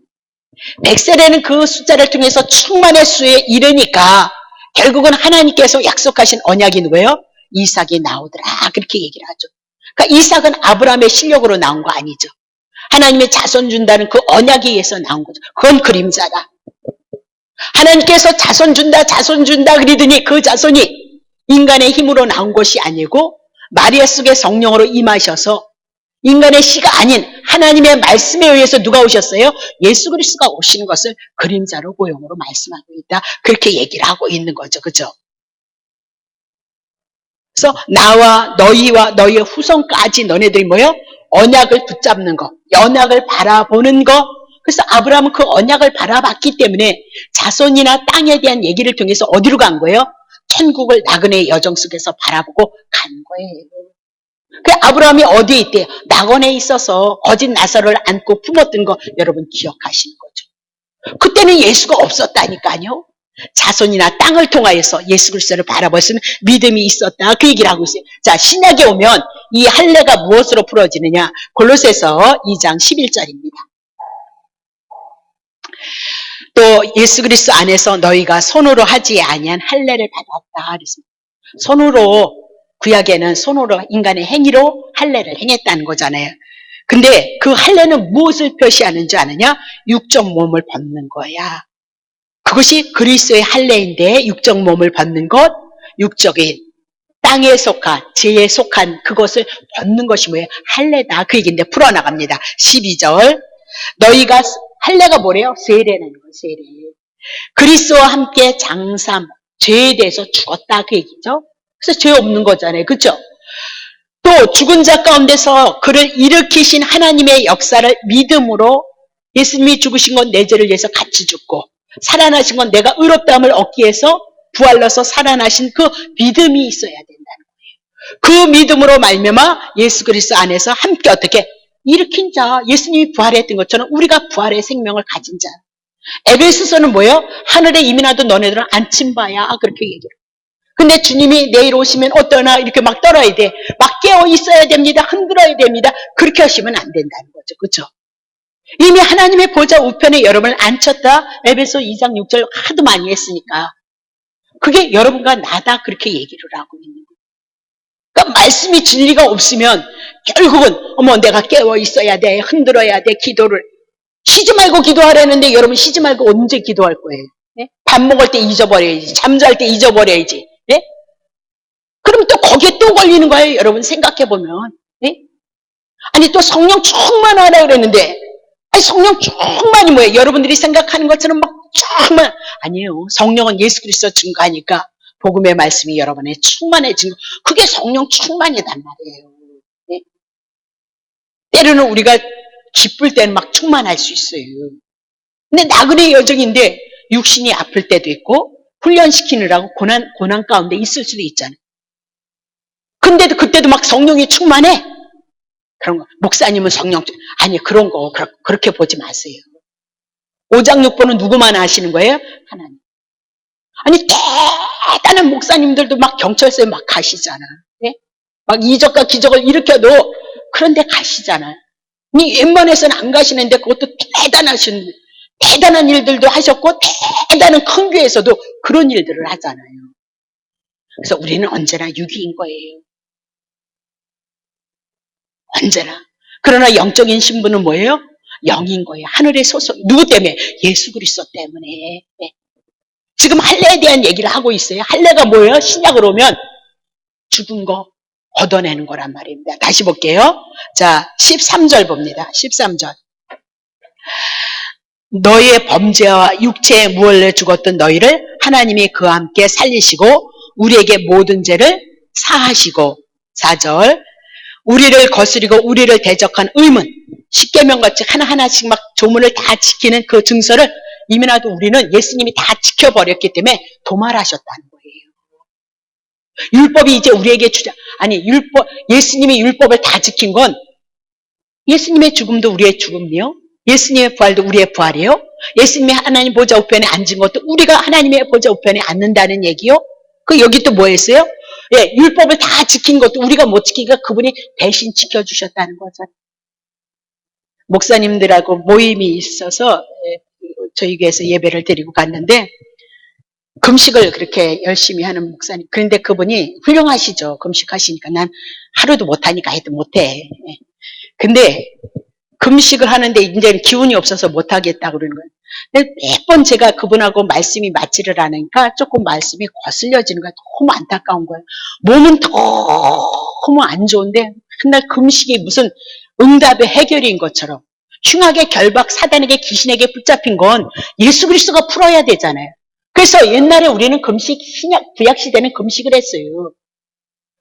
100세라는 그 숫자를 통해서 충만의 수에 이르니까 결국은 하나님께서 약속하신 언약이 누구예요? 이삭이 나오더라. 그렇게 얘기를 하죠. 그러니까 이삭은 아브라함의 실력으로 나온 거 아니죠. 하나님의 자손 준다는 그 언약에 의해서 나온 거죠. 그건 그림자다. 하나님께서 자손 준다 그러더니 그 자손이 인간의 힘으로 나온 것이 아니고 마리아 속에 성령으로 임하셔서 인간의 씨가 아닌 하나님의 말씀에 의해서 누가 오셨어요? 예수 그리스도가 오시는 것을 그림자로 고용으로 말씀하고 있다. 그렇게 얘기를 하고 있는 거죠. 그죠? 그래서 나와 너희와 너희의 후손까지 너네들이 뭐예요? 언약을 붙잡는 거, 언약을 바라보는 거. 그래서 아브라함은 그 언약을 바라봤기 때문에 자손이나 땅에 대한 얘기를 통해서 어디로 간 거예요? 천국을 나그네의 여정 속에서 바라보고 간 거예요. 그 아브라함이 어디에 있대요? 낙원에 있어서 거짓 나사로를 안고 품었던 거 여러분 기억하시는 거죠. 그때는 예수가 없었다니까요. 자손이나 땅을 통하여서 예수 그리스도를 바라봤으면 믿음이 있었다. 그 얘기를 하고 있어요. 자, 신약에 오면 이 할례가 무엇으로 풀어지느냐? 골로새서 2장 11절입니다. 또 예수 그리스도 안에서 너희가 손으로 하지 아니한 할례를 받았다. 그랬습니다. 손으로 구약에는 손으로 인간의 행위로 할례를 행했다는 거잖아요. 근데 그 할례는 무엇을 표시하는지 아느냐? 육적 몸을 벗는 거야. 그것이 그리스도의 할례인데 육적 몸을 벗는 것, 육적인 땅에 속한, 죄에 속한 그것을 벗는 것이 뭐예요? 할례다. 그 얘기인데 풀어나갑니다. 12절. 너희가, 할례가 뭐래요? 세례라는 거예요, 세례. 그리스도와 함께 장사, 죄에 대해서 죽었다. 그 얘기죠. 그래서 죄 없는 거잖아요. 그렇죠? 또 죽은 자 가운데서 그를 일으키신 하나님의 역사를 믿음으로 예수님이 죽으신 건 내 죄를 위해서 같이 죽고 살아나신 건 내가 의롭다함을 얻기 위해서 부활로서 살아나신 그 믿음이 있어야 된다는 거예요. 그 믿음으로 말미암아 예수 그리스도 안에서 함께 어떻게 일으킨 자, 예수님이 부활했던 것처럼 우리가 부활의 생명을 가진 자. 에베소서는 뭐예요? 하늘에 이미 나도 너네들은 앉힌 바야. 그렇게 얘기해요. 근데 주님이 내일 오시면 어떠나 이렇게 막 떨어야 돼. 막 깨어 있어야 됩니다. 흔들어야 됩니다. 그렇게 하시면 안 된다는 거죠. 그렇죠? 이미 하나님의 보좌 우편에 여러분을 앉혔다. 에베소 2장 6절 하도 많이 했으니까. 그게 여러분과 나다 그렇게 얘기를 하고 있는 거예요. 그러니까 말씀이 진리가 없으면 결국은 어머 내가 깨어 있어야 돼. 흔들어야 돼. 기도를. 쉬지 말고 기도하라는데 여러분 쉬지 말고 언제 기도할 거예요? 네? 밥 먹을 때 잊어버려야지. 잠잘 때 잊어버려야지. 네? 그럼 또 거기에 또 걸리는 거예요. 여러분 생각해보면. 네? 아니 또 성령 충만하라 그랬는데 아니 성령 충만이 뭐예요? 여러분들이 생각하는 것처럼 막 충만 아니에요. 성령은 예수 그리스도 증거하니까 복음의 말씀이 여러분에 충만해진 거 그게 성령 충만이단 말이에요. 네? 때로는 우리가 기쁠 때는 막 충만할 수 있어요. 근데 나그네 여정인데 육신이 아플 때도 있고 훈련시키느라고 고난 가운데 있을 수도 있잖아요. 근데도 그때도 막 성령이 충만해? 그런 거. 목사님은 성령, 아니, 그런 거, 그렇게 보지 마세요. 5장 6번은 누구만 아시는 거예요? 하나님. 아니, 대단한 목사님들도 막 경찰서에 막 가시잖아. 네? 막 이적과 기적을 일으켜도 그런데 가시잖아요. 웬만해서는 안 가시는데 그것도 대단한 일들도 하셨고 대단한 큰 교회에서도 그런 일들을 하잖아요. 그래서 우리는 언제나 유기인 거예요. 언제나. 그러나 영적인 신분은 뭐예요? 영인 거예요. 하늘의 소속. 누구 때문에? 예수 그리스도 때문에. 네. 지금 할례에 대한 얘기를 하고 있어요. 할례가 뭐예요? 신약으로 오면 죽은 거 걷어내는 거란 말입니다. 다시 볼게요. 자, 13절 봅니다. 13절. 너희의 범죄와 육체에 무얼내 죽었던 너희를 하나님이 그와 함께 살리시고 우리에게 모든 죄를 사하시고 4절. 우리를 거스리고 우리를 대적한 의문 십계명같이 하나하나씩 막 조문을 다 지키는 그 증서를 이미나도 우리는 예수님이 다 지켜버렸기 때문에 도말하셨다는 거예요. 율법이 이제 우리에게 예수님이 율법을 다 지킨 건 예수님의 죽음도 우리의 죽음이요. 예수님의 부활도 우리의 부활이요. 예수님의 하나님 보좌 우편에 앉은 것도 우리가 하나님의 보좌 우편에 앉는다는 얘기요. 그 여기 또 뭐 했어요? 예, 율법을 다 지킨 것도 우리가 못 지키니까 그분이 대신 지켜주셨다는 거죠. 목사님들하고 모임이 있어서 저희 교회에서 예배를 드리고 갔는데 금식을 그렇게 열심히 하는 목사님. 그런데 그분이 훌륭하시죠. 금식하시니까 난 하루도 못하니까 해도 못해. 근데 금식을 하는데 이제는 기운이 없어서 못하겠다고 그러는 거예요. 몇 번 제가 그분하고 말씀이 맞지를 않으니까 조금 말씀이 거슬려지는 거예요. 너무 안타까운 거예요. 몸은 너무 안 좋은데 맨날 금식이 무슨 응답의 해결인 것처럼 흉악의 결박 사단에게 귀신에게 붙잡힌 건 예수 그리스도가 풀어야 되잖아요. 그래서 옛날에 우리는 금식, 구약 시대는 금식을 했어요.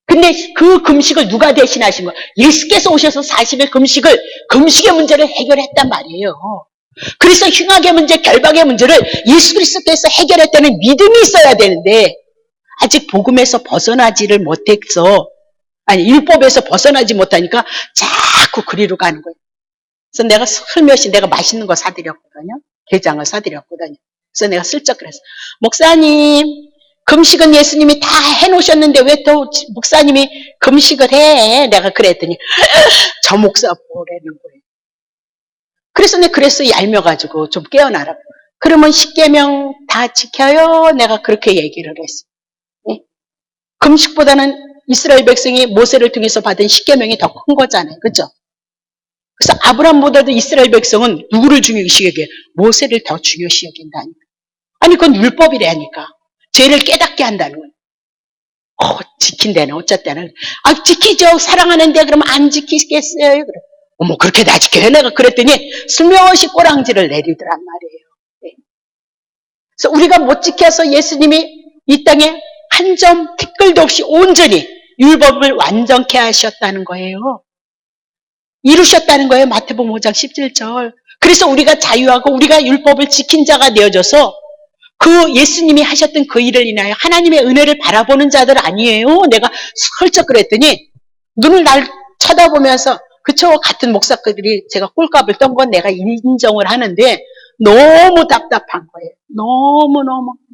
근데 그 금식을 누가 대신하신 거예요? 예수께서 오셔서 40일 금식의 문제를 해결했단 말이에요. 그래서 흉악의 문제, 결박의 문제를 예수 그리스도께서 해결했다는 믿음이 있어야 되는데 아직 복음에서 벗어나지를 못해서 율법에서 벗어나지 못하니까 자꾸 그리로 가는 거예요. 그래서 내가 슬며시 내가 맛있는 거 사드렸거든요. 게장을 사드렸거든요. 그래서 내가 슬쩍 그랬어. 목사님, 금식은 예수님이 다 해놓으셨는데 왜 또 목사님이 금식을 해? 내가 그랬더니 저 목사 뭐라는 거예요. 그래서 내가 그랬어 얄며가지고 좀 깨어나라. 그러면 십계명 다 지켜요? 내가 그렇게 얘기를 했어. 네? 금식보다는 이스라엘 백성이 모세를 통해서 받은 십계명이 더 큰 거잖아요. 그렇죠? 그래서 아브라함보다도 이스라엘 백성은 누구를 중요시 여겨요? 모세를 더 중요시 여긴다니까. 아니 그건 율법이라니까. 죄를 깨닫게 한다는 거예요. 지킨다는 어쨌다는. 지키죠. 사랑하는데 그러면 안 지키겠어요? 그래. 어머 그렇게 다 지켜요? 내가 그랬더니 슬며시 꼬랑지를 내리더란 말이에요. 네. 그래서 우리가 못 지켜서 예수님이 이 땅에 한 점 티끌도 없이 온전히 율법을 완전케 하셨다는 거예요. 이루셨다는 거예요. 마태복음 5장 17절. 그래서 우리가 자유하고 우리가 율법을 지킨 자가 되어져서 그 예수님이 하셨던 그 일을 인하여 하나님의 은혜를 바라보는 자들 아니에요. 내가 슬쩍 그랬더니 눈을 날 쳐다보면서 그쵸 같은 목사들이 제가 꼴값을 떤 건 내가 인정을 하는데 너무 답답한 거예요.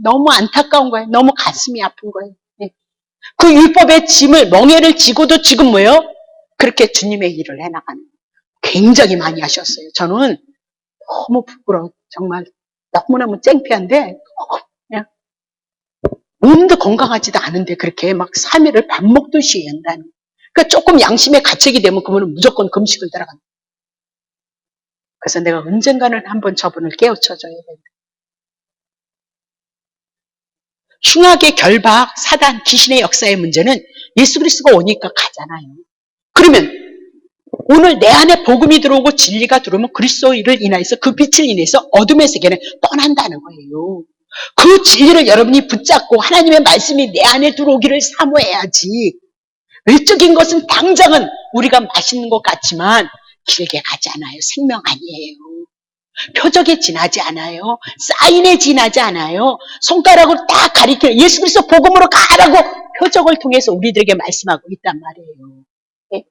너무 안타까운 거예요. 너무 가슴이 아픈 거예요. 네. 그 율법의 짐을 멍에를 지고도 지금 뭐예요? 그렇게 주님의 일을 해나가는 굉장히 많이 하셨어요. 저는 너무 부끄러워. 정말 너무너무 창피한데 그냥 몸도 건강하지도 않은데 그렇게 막 3일을 밥 먹듯이 한다는. 그러니까 조금 양심의 가책이 되면 그분은 무조건 금식을 들어간다. 그래서 내가 언젠가는 한번 저분을 깨우쳐줘야 된다. 흉악의 결박, 사단, 귀신의 역사의 문제는 예수 그리스도가 오니까 가잖아요. 그러면 오늘 내 안에 복음이 들어오고 진리가 들어오면 그리스도를 인하여서 그 빛을 인해서 어둠의 세계는 떠난다는 거예요. 그 진리를 여러분이 붙잡고 하나님의 말씀이 내 안에 들어오기를 사모해야지. 외적인 것은 당장은 우리가 맛있는 것 같지만 길게 가지 않아요. 생명 아니에요. 표적에 지나지 않아요. 사인에 지나지 않아요. 손가락으로 딱 가리켜 예수 그리스도 복음으로 가라고 표적을 통해서 우리들에게 말씀하고 있단 말이에요. 네?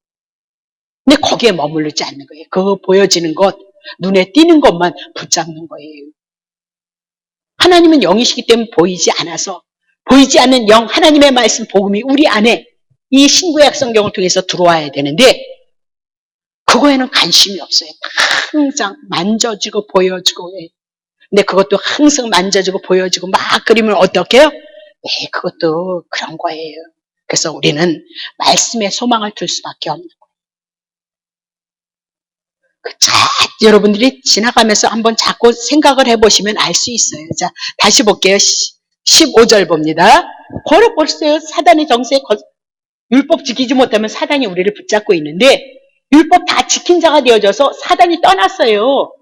근데 거기에 머무르지 않는 거예요. 그 보여지는 것, 눈에 띄는 것만 붙잡는 거예요. 하나님은 영이시기 때문에 보이지 않아서 보이지 않는 영, 하나님의 말씀, 복음이 우리 안에 이 신구약 성경을 통해서 들어와야 되는데 그거에는 관심이 없어요. 항상 만져지고 보여지고. 근데 그것도 항상 만져지고 보여지고 막 그리면 어떻게 해요? 네, 그것도 그런 거예요. 그래서 우리는 말씀에 소망을 둘 수밖에 없는 거예요. 자, 여러분들이 지나가면서 한번 자꾸 생각을 해보시면 알 수 있어요. 자, 다시 볼게요. 15절 봅니다. 벌써 사단의 정세에 율법 지키지 못하면 사단이 우리를 붙잡고 있는데 율법 다 지킨 자가 되어져서 사단이 떠났어요.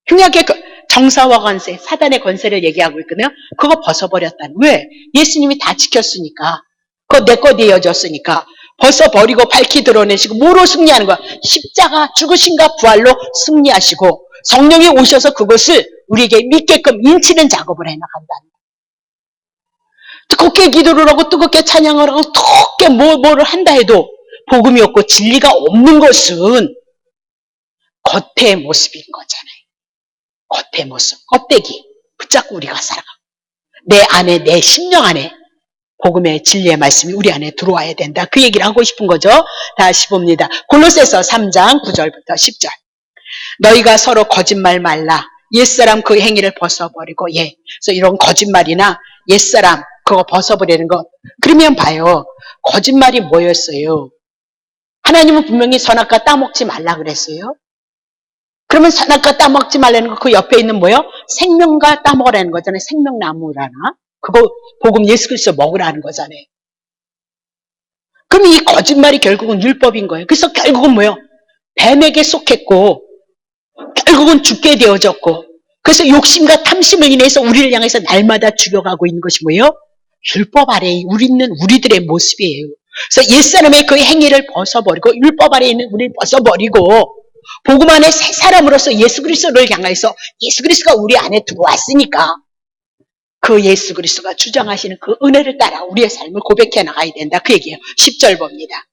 흉악의 정사와 권세, 사단의 권세를 얘기하고 있거든요. 그거 벗어버렸다는. 왜? 예수님이 다 지켰으니까. 그거 내 거 되어졌으니까. 벗어버리고 밝히 드러내시고 뭐로 승리하는 거야? 십자가 죽으신가 부활로 승리하시고 성령이 오셔서 그것을 우리에게 믿게끔 인치는 작업을 해나간다는 거야. 뜨겁게 기도를 하고 뜨겁게 찬양을 하고 뜨겁게 뭐를 한다 해도 복음이 없고 진리가 없는 것은 겉의 모습인 거잖아요. 겉의 모습, 껍데기 붙잡고 우리가 살아가. 내 안에, 내 심령 안에 복음의 진리의 말씀이 우리 안에 들어와야 된다. 그 얘기를 하고 싶은 거죠. 다시 봅니다. 골로새서 3장 9절부터 10절. 너희가 서로 거짓말 말라. 옛사람 그 행위를 벗어버리고. 그래서 이런 거짓말이나 옛사람 그거 벗어버리는 것. 그러면 봐요. 거짓말이 뭐였어요? 하나님은 분명히 선악과 따먹지 말라 그랬어요. 그러면 선악과 따먹지 말라는 거 그 옆에 있는 뭐요? 생명과 따먹으라는 거잖아요. 생명나무라나. 그거 복음 예수 그리스도 먹으라는 거잖아요. 그럼 이 거짓말이 결국은 율법인 거예요. 그래서 결국은 뭐요? 뱀에게 속했고 결국은 죽게 되어졌고 그래서 욕심과 탐심을 인해서 우리를 향해서 날마다 죽여가고 있는 것이 뭐예요? 율법 아래에 있는 우리들의 모습이에요. 그래서 옛사람의 그 행위를 벗어버리고 율법 아래에 있는 우리를 벗어버리고 복음 안에 새 사람으로서 예수 그리스도를 향해서 예수 그리스도가 우리 안에 들어왔으니까 그 예수 그리스도가 주장하시는 그 은혜를 따라 우리의 삶을 고백해 나가야 된다. 그 얘기예요. 10절 봅니다.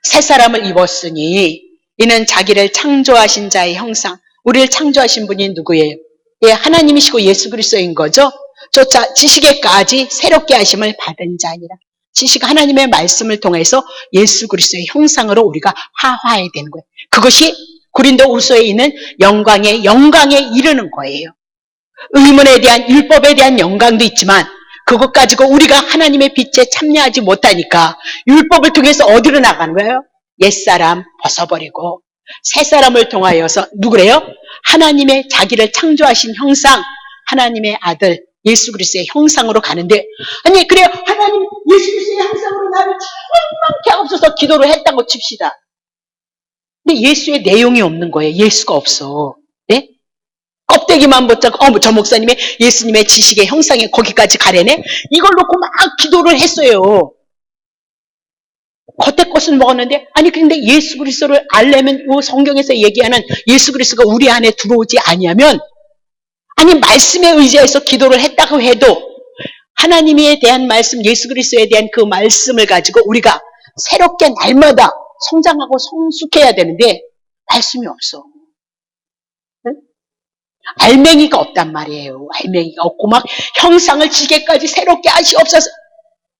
새 사람을 입었으니 이는 자기를 창조하신 자의 형상. 우리를 창조하신 분이 누구예요? 하나님이시고 예수 그리스도인 거죠. 조차 지식에까지 새롭게 하심을 받은 자니라. 지식 하나님의 말씀을 통해서 예수 그리스도의 형상으로 우리가 하화해야 되는 거예요. 그것이 고린도후서에 있는 영광에 이르는 거예요. 의문에 대한 율법에 대한 영광도 있지만 그것 가지고 우리가 하나님의 빛에 참여하지 못하니까 율법을 통해서 어디로 나가는 거예요? 옛사람 벗어버리고 새 사람을 통하여서 누구래요? 하나님의 자기를 창조하신 형상 하나님의 아들 예수 그리스도의 형상으로 가는데, 아니 그래요, 하나님 예수 그리스도의 형상으로 나를 충만케 하옵소서 기도를 했다고 칩시다. 근데 예수의 내용이 없는 거예요. 예수가 없어. 네? 껍데기만 붙잡고 저 목사님의 예수님의 지식의 형상에 거기까지 가래네? 이걸 놓고 막 기도를 했어요. 겉에 것을 먹었는데, 아니 근데 예수 그리스도를 알려면 이 성경에서 얘기하는 예수 그리스도가 우리 안에 들어오지 아니하면, 아니 말씀에 의지해서 기도를 했다고 해도 하나님에 대한 말씀, 예수 그리스도에 대한 그 말씀을 가지고 우리가 새롭게 날마다 성장하고 성숙해야 되는데 말씀이 없어. 응? 알맹이가 없단 말이에요. 알맹이가 없고 막 형상을 지게까지 새롭게 하시옵소서.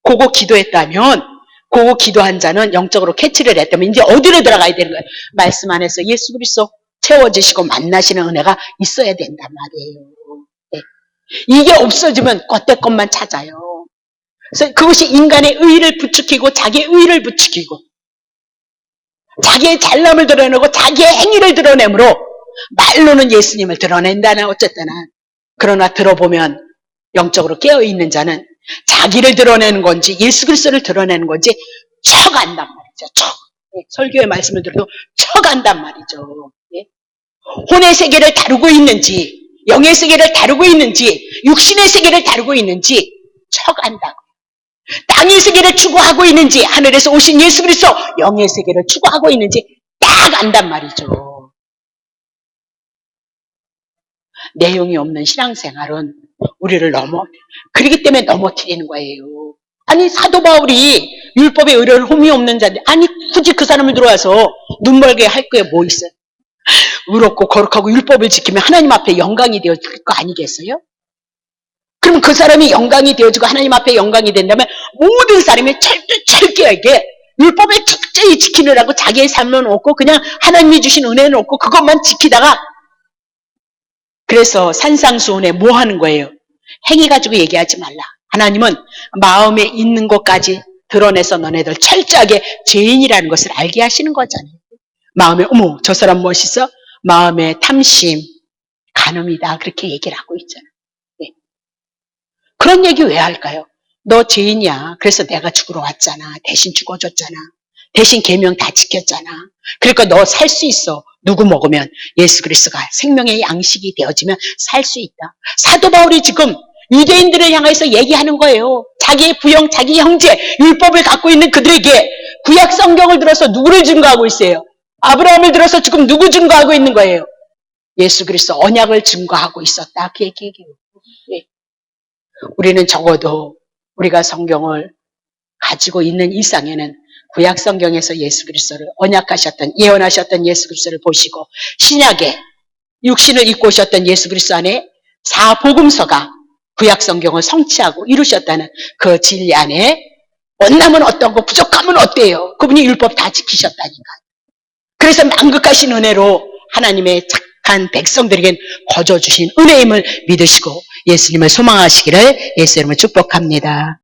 그거 기도했다면, 그거 기도한 자는 영적으로 캐치를 했다면 이제 어디로 들어가야 되는 거예요? 말씀 안에서 예수 그리스도 채워지시고 만나시는 은혜가 있어야 된단 말이에요. 네. 이게 없어지면 겉대 것만 찾아요. 그래서 그것이 인간의 의의를 부추기고 자기의 의의를 부추기고 자기의 잘남을 드러내고 자기의 행위를 드러내므로 말로는 예수님을 드러낸다나 어쨌거나, 그러나 들어보면 영적으로 깨어있는 자는 자기를 드러내는 건지 예수 그리스도를 드러내는 건지 척안단 말이죠. 척. 네, 설교의 말씀을 들어도 척안단 말이죠. 네. 혼의 세계를 다루고 있는지 영의 세계를 다루고 있는지 육신의 세계를 다루고 있는지 척안다고. 땅의 세계를 추구하고 있는지 하늘에서 오신 예수 그리스도 영의 세계를 추구하고 있는지 딱 안단 말이죠. 내용이 없는 신앙생활은 우리를 그렇기 때문에 넘어뜨리는 거예요. 아니 사도 바울이 율법의 의뢰를 흠이 없는 자인데, 아니 굳이 그 사람을 들어와서 눈멀게 할 거에 뭐 있어요? 의롭고 거룩하고 율법을 지키면 하나님 앞에 영광이 되어질 거 아니겠어요? 그럼 그 사람이 영광이 되어지고 하나님 앞에 영광이 된다면 모든 사람이 철저하게 율법을 철저히 지키느라고 자기의 삶은 없고 그냥 하나님이 주신 은혜는 없고 그것만 지키다가, 그래서 산상수훈에 뭐 하는 거예요? 행위 가지고 얘기하지 말라. 하나님은 마음에 있는 것까지 드러내서 너네들 철저하게 죄인이라는 것을 알게 하시는 거잖아요. 마음에 어머 저 사람 멋있어? 마음에 탐심, 간음이다, 그렇게 얘기를 하고 있잖아요. 네. 그런 얘기 왜 할까요? 너 죄인이야. 그래서 내가 죽으러 왔잖아. 대신 죽어줬잖아. 대신 계명 다 지켰잖아. 그러니까 너 살 수 있어. 누구 먹으면? 예수 그리스도가 생명의 양식이 되어지면 살 수 있다. 사도 바울이 지금 유대인들을 향해서 얘기하는 거예요. 자기의 부형, 자기 형제, 율법을 갖고 있는 그들에게 구약 성경을 들어서 누구를 증거하고 있어요? 아브라함을 들어서 지금 누구 증거하고 있는 거예요? 예수 그리스도 언약을 증거하고 있었다. 그 얘기예요. 네. 우리는 적어도 우리가 성경을 가지고 있는 이상에는 구약 성경에서 예수 그리스도를 언약하셨던, 예언하셨던 예수 그리스도를 보시고 신약에 육신을 입고 오셨던 예수 그리스도 안에 사복음서가 구약 성경을 성취하고 이루셨다는 그 진리 안에 원남은 어떻고 부족함은 어때요? 그분이 율법 다 지키셨다니까. 그래서 만극하신 은혜로 하나님의 착한 백성들에겐 거저 주신 은혜임을 믿으시고 예수님을 소망하시기를 예수 이름으로 축복합니다.